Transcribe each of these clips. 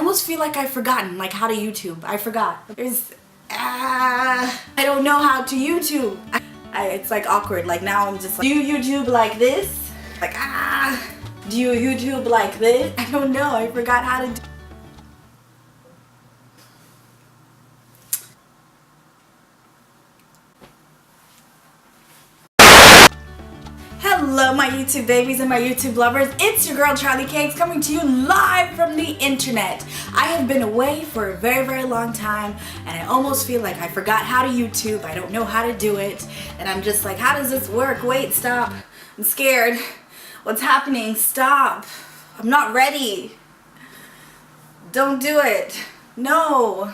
almost feel like I've forgotten like how to YouTube. I forgot. I don't know how to YouTube. It's like awkward. Like now I'm just like, do you YouTube like this? Like do you YouTube like this? I don't know. I forgot how to do. Hello my YouTube babies and my YouTube lovers, it's your girl Charlie Cakes coming to you live from the internet. I have been away for a very long time and I almost feel like I forgot how to YouTube. I don't know how to do it and I'm just like, how does this work? Wait, stop. I'm scared. What's happening? Stop. I'm not ready. Don't do it. No.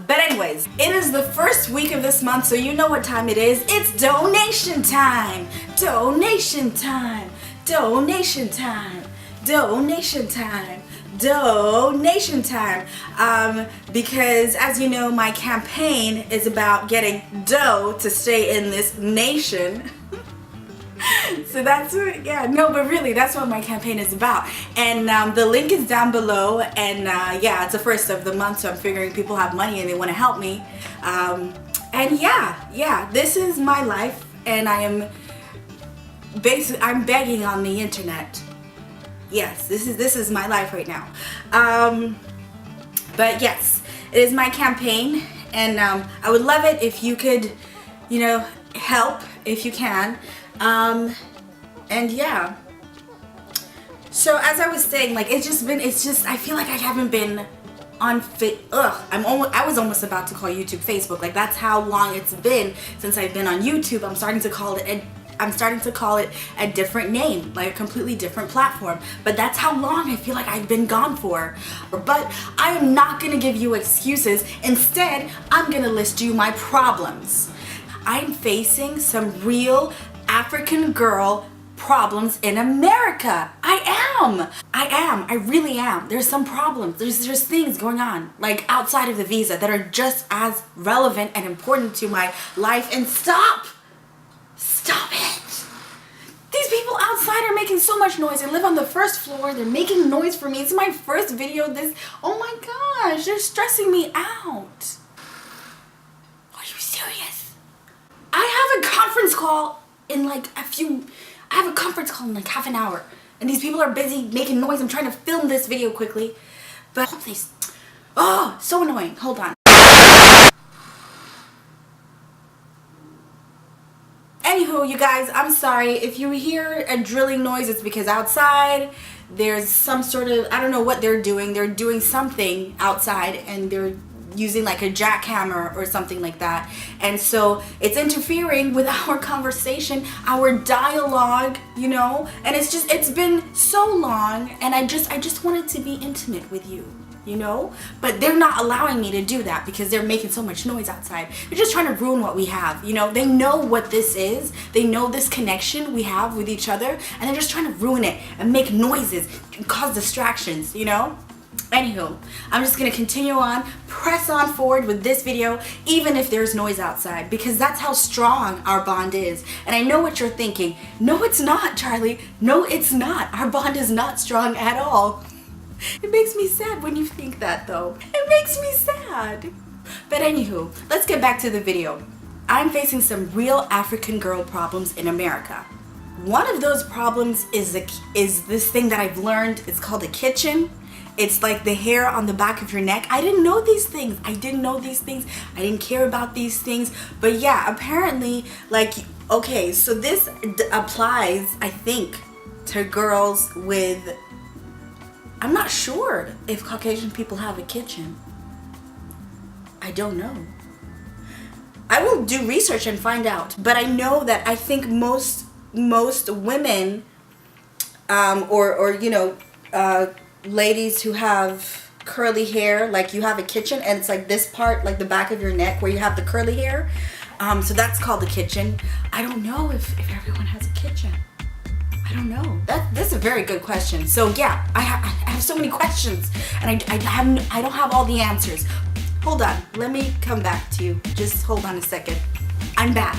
But anyways, it is the first week of this month, so you know what time it is. It's donation time. Donation time. Donation time. Donation time. Donation time. Because as you know, my campaign is about getting dough to stay in this nation. So that's what, yeah, no, but really that's what my campaign is about. And the link is down below, and yeah, it's the first of the month, so I'm figuring people have money and they want to help me. And yeah, this is my life, and I am I'm begging on the internet. Yes, this is my life right now. But yes, it is my campaign, and I would love it if you could, you know, help if you can. And yeah, so as I was saying, like, it's just I feel like I haven't been on I was almost about to call YouTube Facebook. Like, that's how long it's been since I've been on YouTube. I'm starting to call it a different name, like a completely different platform. But that's how long I feel like I've been gone for. But I am not gonna give you excuses. Instead, I'm gonna list you my problems. I'm facing some real African girl problems in America. I really am. There's some problems. There's things going on, like outside of the visa, that are just as relevant and important to my life. And stop it. These people outside are making so much noise. They live on the first floor. They're making noise for me. It's my first video. Oh my gosh, they're stressing me out. Are you serious? I have a conference call in like half an hour, and these people are busy making noise. I'm trying to film this video quickly, but please, oh, so annoying. Hold on. Anywho, you guys, I'm sorry if you hear a drilling noise. It's because outside there's some sort of, I don't know what they're doing. They're doing something outside, and they're using like a jackhammer or something like that, and so it's interfering with our conversation, our dialogue, you know. And it's been so long, and I just wanted to be intimate with you, you know. But they're not allowing me to do that because they're making so much noise outside. They're just trying to ruin what we have, you know. They know what this is. They know this connection we have with each other, and they're just trying to ruin it and make noises and cause distractions, you know. Anywho, I'm just gonna continue on, press on forward with this video, even if there's noise outside, because that's how strong our bond is. And I know what you're thinking. No, it's not, Charlie. No, it's not. Our bond is not strong at all. It makes me sad when you think that, though. It makes me sad. But anywho, let's get back to the video. I'm facing some real African girl problems in America. One of those problems is this thing that I've learned. It's called a kitchen. It's like the hair on the back of your neck. I didn't know these things. I didn't care about these things. But yeah, apparently, like, okay, so this applies, I think, to girls with, I'm not sure if Caucasian people have a kitchen. I don't know. I will do research and find out. But I know that I think most women, or you know, ladies who have curly hair, like, you have a kitchen, and it's like this part, like the back of your neck where you have the curly hair, so that's called the kitchen. I don't know if everyone has a kitchen. I don't know. That's a very good question. So yeah, I have so many questions, and I don't have all the answers. Hold on, let me come back to you. Just hold on a second. I'm back.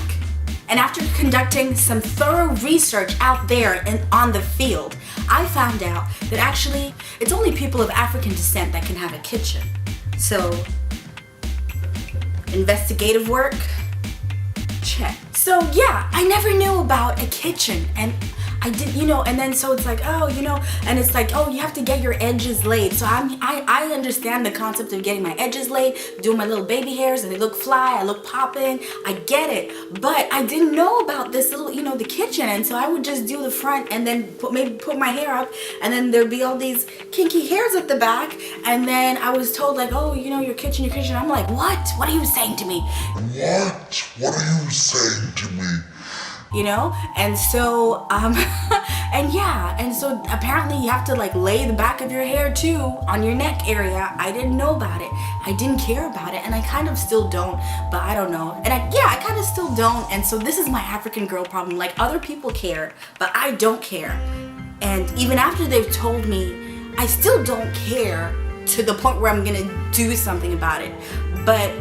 And after conducting some thorough research out there and on the field, I found out that actually it's only people of African descent that can have a kitchen. So, investigative work, check. So yeah, I never knew about a kitchen, and I did, and then so it's like, oh, and it's like, oh, you have to get your edges laid. So I understand the concept of getting my edges laid, doing my little baby hairs, and they look fly, I look popping, I get it. But I didn't know about this little, the kitchen, and so I would just do the front and then maybe put my hair up, and then there'd be all these kinky hairs at the back, and then I was told like, oh, your kitchen. I'm like, what? What are you saying to me? What are you saying to me? And so and so apparently you have to like lay the back of your hair too on your neck area. I didn't know about it. I didn't care about it, and I kind of still don't, but I don't know. And I kind of still don't. And so this is my African girl problem. Like, other people care, but I don't care. And even after they've told me, I still don't care to the point where I'm gonna do something about it. But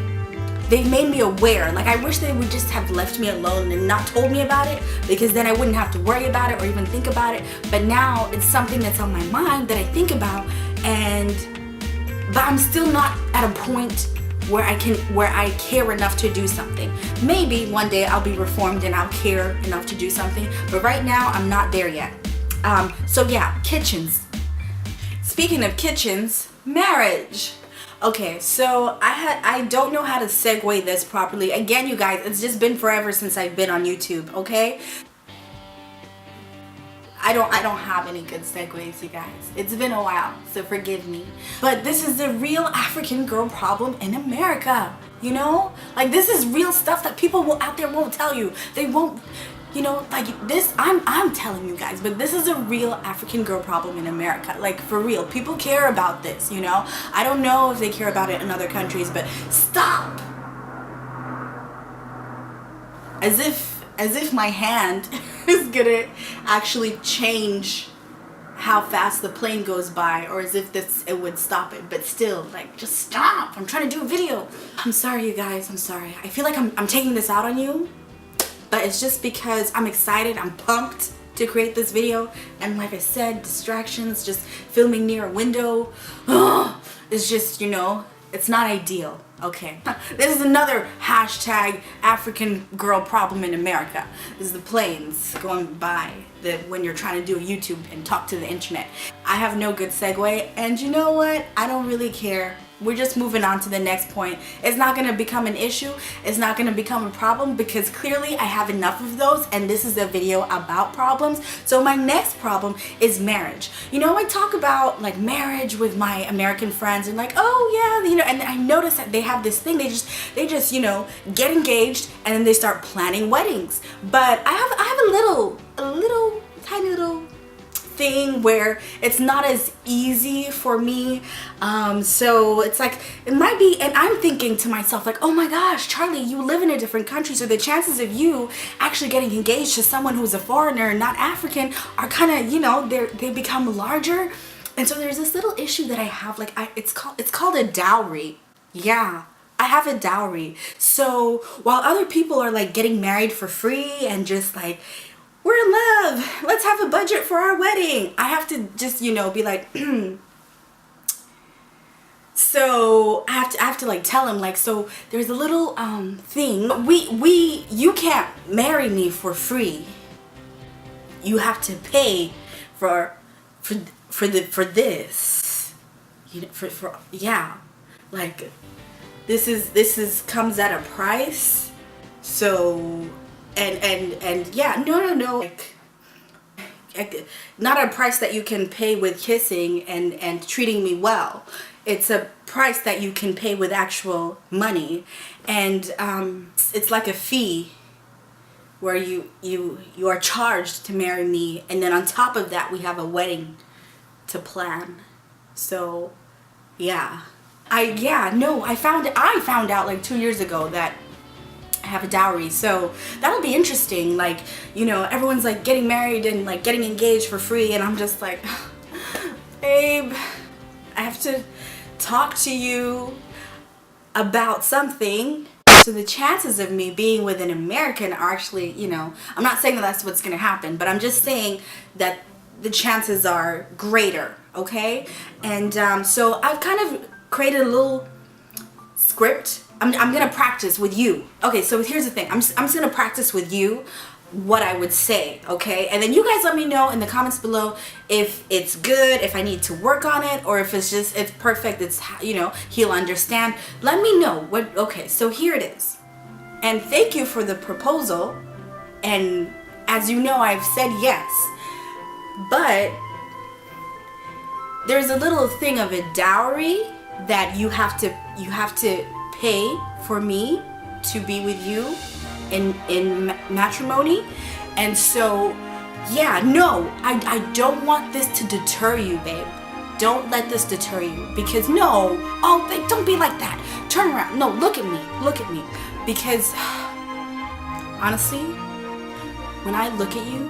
they've made me aware. Like, I wish they would just have left me alone and not told me about it, because then I wouldn't have to worry about it or even think about it. But now it's something that's on my mind that I think about, but I'm still not at a point where I care enough to do something. Maybe one day I'll be reformed and I'll care enough to do something, but right now I'm not there yet. So yeah, kitchens. Speaking of kitchens, marriage. Okay, so I don't know how to segue this properly. Again, you guys, it's just been forever since I've been on YouTube, okay? I don't have any good segues, you guys. It's been a while, so forgive me. But this is the real African girl problem in America, Like, this is real stuff that people out there won't tell you. They won't, like this, I'm telling you guys, but this is a real African girl problem in America. Like, for real, people care about this, I don't know if they care about it in other countries, but stop. As if my hand is gonna actually change how fast the plane goes by, or as if it would stop it. But still, like, just stop. I'm trying to do a video. I'm sorry, you guys, I'm sorry. I feel like I'm taking this out on you, but it's just because I'm excited, I'm pumped to create this video. And like I said, distractions, just filming near a window, it's just, it's not ideal. Okay, this is another hashtag African girl problem in America. This is the planes going by when you're trying to do a YouTube and talk to the internet. I have no good segue, and you know what? I don't really care. We're just moving on to the next point. It's not going to become an issue. It's not going to become a problem, because clearly I have enough of those, and this is a video about problems. So my next problem is marriage. I talk about like marriage with my American friends, and like, oh yeah, and I notice that they have this thing. They just get engaged, and then they start planning weddings. But I have a little tiny little thing where it's not as easy for me, so it's like, it might be, and I'm thinking to myself like, oh my gosh, Charlie, you live in a different country, so the chances of you actually getting engaged to someone who's a foreigner, not African, are kind of, they become larger. And so there's this little issue that I have, like, it's called a dowry. Yeah, I have a dowry. So while other people are like getting married for free and just like, we're in love, let's have a budget for our wedding, I have to just, be like, so I have to like tell him, like, so there's a little thing, you can't marry me for free. You have to pay for this. Yeah, like, this comes at a price. So and yeah, no, like, not a price that you can pay with kissing and treating me well. It's a price that you can pay with actual money, and it's like a fee where you are charged to marry me, and then on top of that we have a wedding to plan. So yeah, I found out like 2 years ago that I have a dowry. So that'll be interesting. Like, everyone's like getting married and like getting engaged for free, and I'm just like, babe, I have to talk to you about something. So the chances of me being with an American are actually, you know, I'm not saying that that's what's gonna happen, but I'm just saying that the chances are greater, okay? And so I've kind of created a little script. I'm gonna practice with you. Okay, so here's the thing. I'm just gonna practice with you what I would say, okay? And then you guys let me know in the comments below if it's good, if I need to work on it, or if it's just, it's perfect, it's, you know, he'll understand. Let me know what, okay, so here it is. And thank you for the proposal. And as you know, I've said yes, but there's a little thing of a dowry that you have to pay for me to be with you in matrimony. And so yeah, no, I don't want this to deter you, babe. Don't let this deter you, because no, oh babe, don't be like that, turn around, no, look at me, because honestly, when I look at you,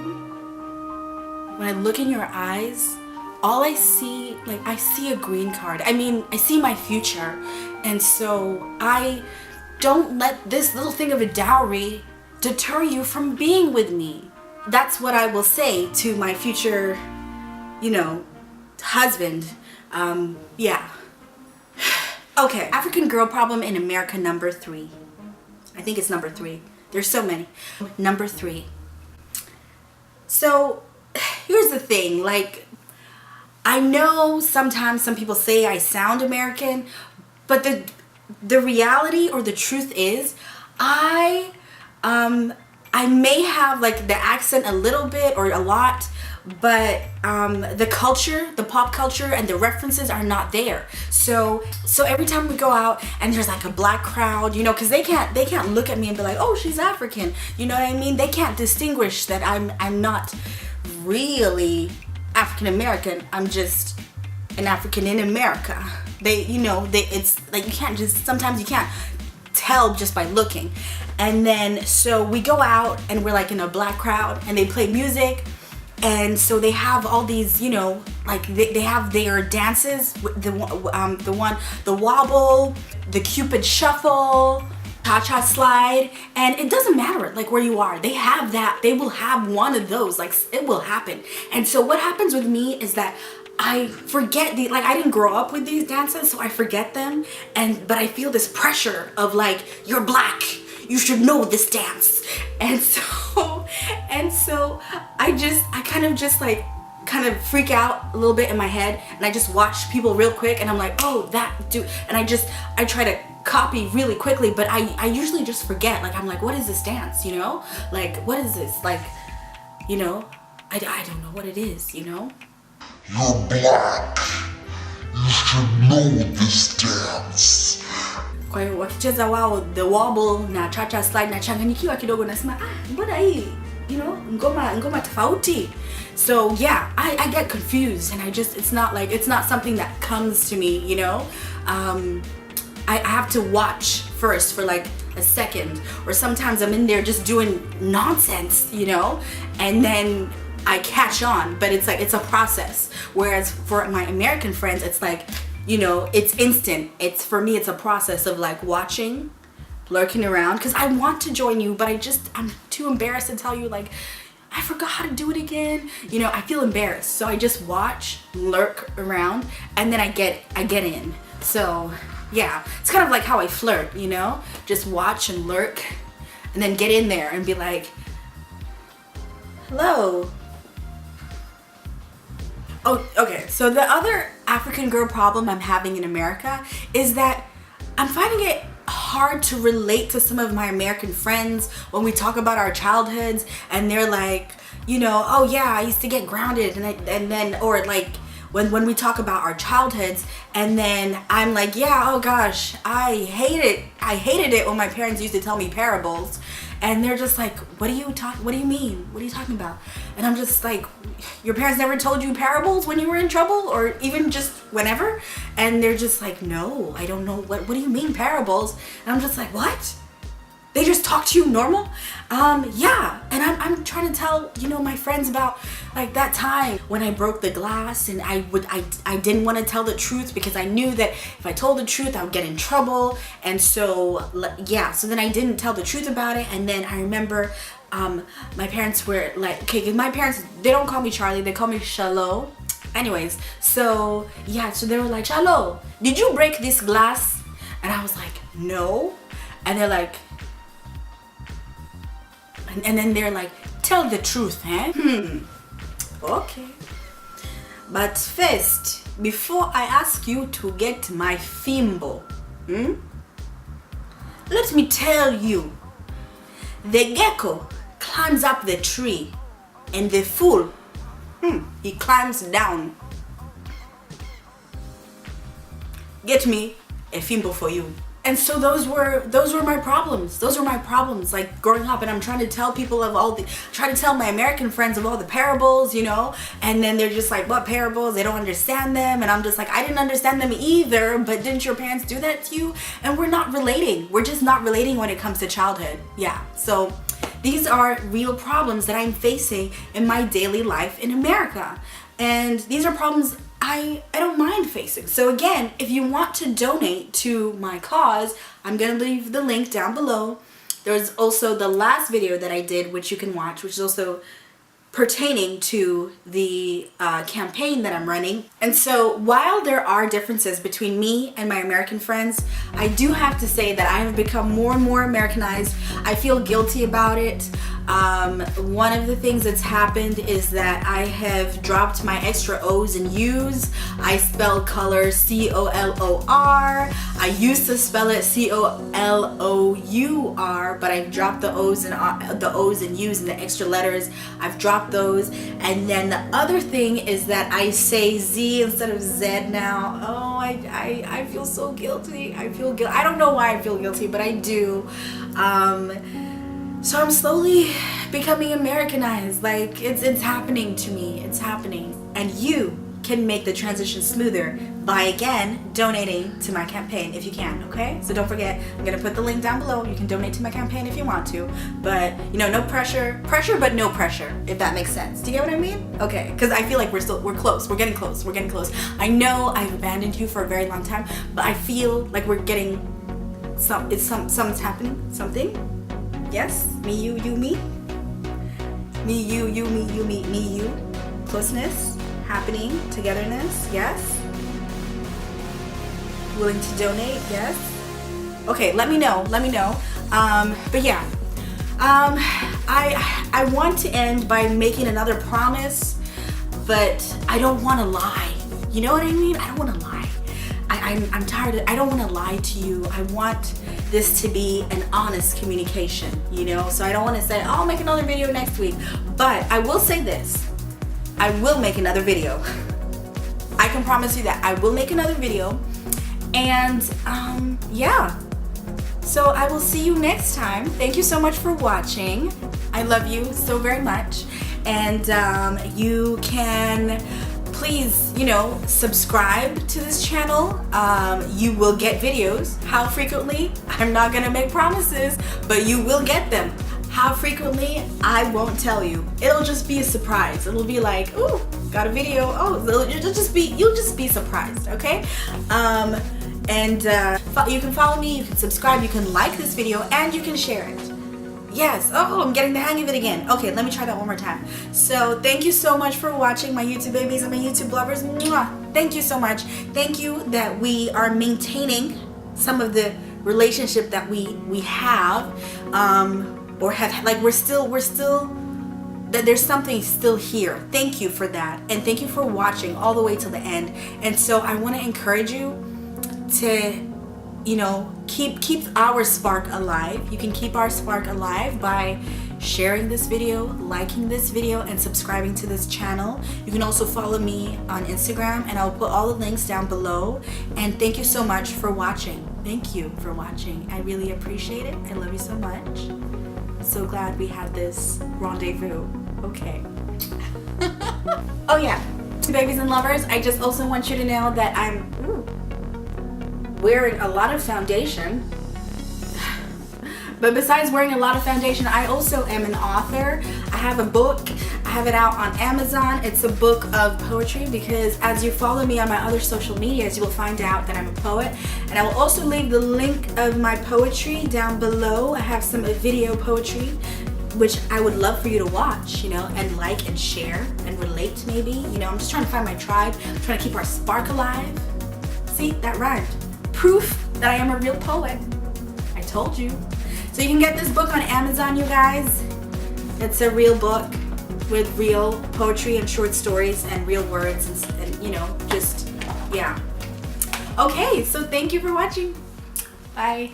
when I look in your eyes, all I see, like, I see a green card. I mean, I see my future. And so I don't let this little thing of a dowry deter you from being with me. That's what I will say to my future, you know, husband. Yeah. Okay, African girl problem in America number 3. I think it's number 3. There's so many. Number 3. So here's the thing, like, I know sometimes some people say I sound American, but the reality or the truth is I may have like the accent a little bit or a lot, but the culture, the pop culture and the references are not there. So every time we go out and there's like a black crowd, you know, because they can't look at me and be like, oh, she's African, you know what I mean? They can't distinguish that I'm not really African American. I'm just an African in America. It's like, you can't just, sometimes you can't tell just by looking. And then so we go out and we're like in a black crowd and they play music, and so they have all these, you know, like they have their dances, the wobble, the Cupid shuffle, cha-cha slide, and it doesn't matter like where you are, they have that, they will have one of those, like it will happen. And so what happens with me is that I forget I didn't grow up with these dances, so I forget them, but I feel this pressure of like, you're black, you should know this dance. And so I kind of freak out a little bit in my head, and I just watch people real quick, and I'm like, oh, that dude, and I try to copy really quickly, but I usually just forget. Like, I'm like, what is this dance, you know? Like, what is this? Like, you know, I don't know what it is, you know? You're black. You should know this dance. Kwa hiyo wakicheza wao the wobble na cha-cha slide, na changanyikiwa kidogo, nasema mbona hii, you know, ngoma tofauti. So yeah, I get confused, and it's not something that comes to me, you know. I have to watch first for like a second, or sometimes I'm in there just doing nonsense, you know, and then I catch on. But it's like, it's a process. Whereas for my American friends, it's like, you know, it's instant. For me, it's a process of like watching, lurking around, because I want to join you, but I'm too embarrassed to tell you, like, I forgot how to do it again. You know, I feel embarrassed. So I just watch, lurk around, and then I get in. So yeah, it's kind of like how I flirt, you know? Just watch and lurk, and then get in there and be like, hello. Oh, okay, so the other African girl problem I'm having in America is that I'm finding it hard to relate to some of my American friends when we talk about our childhoods, and they're like, you know, oh yeah, I used to get grounded, and then, or like, when we talk about our childhoods, and then I'm like, yeah, oh gosh, I hated it when my parents used to tell me parables. And they're just like, what do you mean? What are you talking about? And I'm just like, your parents never told you parables when you were in trouble, or even just whenever? And they're just like, no, I don't know, what do you mean parables? And I'm just like, what? They just talk to you normal. Yeah, and I'm trying to tell, you know, my friends about like that time when I broke the glass, and I didn't want to tell the truth because I knew that if I told the truth I would get in trouble. And so yeah, so then I didn't tell the truth about it. And then I remember my parents were like, okay, 'cause my parents, they don't call me Charlie, they call me Shalo. Anyways, so yeah, so they were like, Shalo, did you break this glass? And I was like, no. And they're like, and then they're like, tell the truth, eh? Okay. But first, before I ask you to get my thimble, let me tell you, the gecko climbs up the tree, and the fool, he climbs down. Get me a thimble for you. And so those were my problems. Those were my problems, like growing up. And I'm trying to tell people of trying to tell my American friends of all the parables, you know, and then they're just like, what parables? They don't understand them. And I'm just like, I didn't understand them either, but didn't your parents do that to you? And we're not relating. We're just not relating when it comes to childhood. Yeah, so these are real problems that I'm facing in my daily life in America. And these are problems I don't mind facing. So again, if you want to donate to my cause, I'm gonna leave the link down below. There's also the last video that I did, which you can watch, which is also pertaining to the campaign that I'm running. And so while there are differences between me and my American friends, I do have to say that I have become more and more Americanized. I feel guilty about it. One of the things that's happened is that I have dropped my extra O's and U's. I spell color C-O-L-O-R. I used to spell it C-O-L-O-U-R, but I've dropped the O's and U's and the extra letters. I've dropped those. And then the other thing is that I say Z instead of Z now. Oh, I feel so guilty. I don't know why I feel guilty, but I do. So I'm slowly becoming Americanized. Like it's happening to me. It's happening. And you can make the transition smoother by again donating to my campaign if you can, okay? So don't forget, I'm gonna put the link down below. You can donate to my campaign if you want to, but you know, no pressure but no pressure, if that makes sense. Do you get what I mean? Okay, because I feel like we're close. We're getting close. I know I've abandoned you for a very long time, but I feel like we're getting something's happening. Something? Yes? Me, you, me? Me, you, me, you. Closeness? Happening, togetherness, yes. Willing to donate, yes. Okay, let me know. But yeah, I want to end by making another promise, but I don't want to lie. You know what I mean? I don't want to lie. I'm tired I don't want to lie to you. I want this to be an honest communication, you know? So I don't want to say, I'll make another video next week, but I will say this. I will make another video. I can promise you that I will make another video. And yeah, so I will see you next time. Thank you so much for watching. I love you so very much. And you can please, you know, subscribe to this channel. You will get videos. How frequently? I'm not gonna make promises, but you will get them. How frequently? I won't tell you. It'll just be a surprise. It'll be like, ooh, got a video. Oh, you'll just be surprised, okay? You can follow me, you can subscribe, you can like this video, and you can share it. Yes, oh, I'm getting the hang of it again. Okay, let me try that one more time. So thank you so much for watching, my YouTube babies and my YouTube lovers. Mwah. Thank you so much. Thank you that we are maintaining some of the relationship that we have, or have, like we're still that there's something still here. Thank you for that, and thank you for watching all the way till the end. And so I want to encourage you to, you know, keep our spark alive. You can keep our spark alive by sharing this video, liking this video, and subscribing to this channel. You can also follow me on Instagram, and I'll put all the links down below. And thank you so much for watching. Thank you for watching. I really appreciate it. I love you so much. So glad we had this rendezvous. Okay. Oh yeah, babies and lovers, I just also want you to know that I'm wearing a lot of foundation. But besides wearing a lot of foundation, I also am an author. I have a book. I have it out on Amazon. It's a book of poetry because as you follow me on my other social medias, you will find out that I'm a poet. And I will also leave the link of my poetry down below. I have some video poetry, which I would love for you to watch, you know, and like and share and relate maybe. You know, I'm just trying to find my tribe. I'm trying to keep our spark alive. See, that rhymed. Proof that I am a real poet. I told you. So you can get this book on Amazon, you guys. It's a real book with real poetry and short stories and real words and you know, just, yeah. Okay, so thank you for watching. Bye.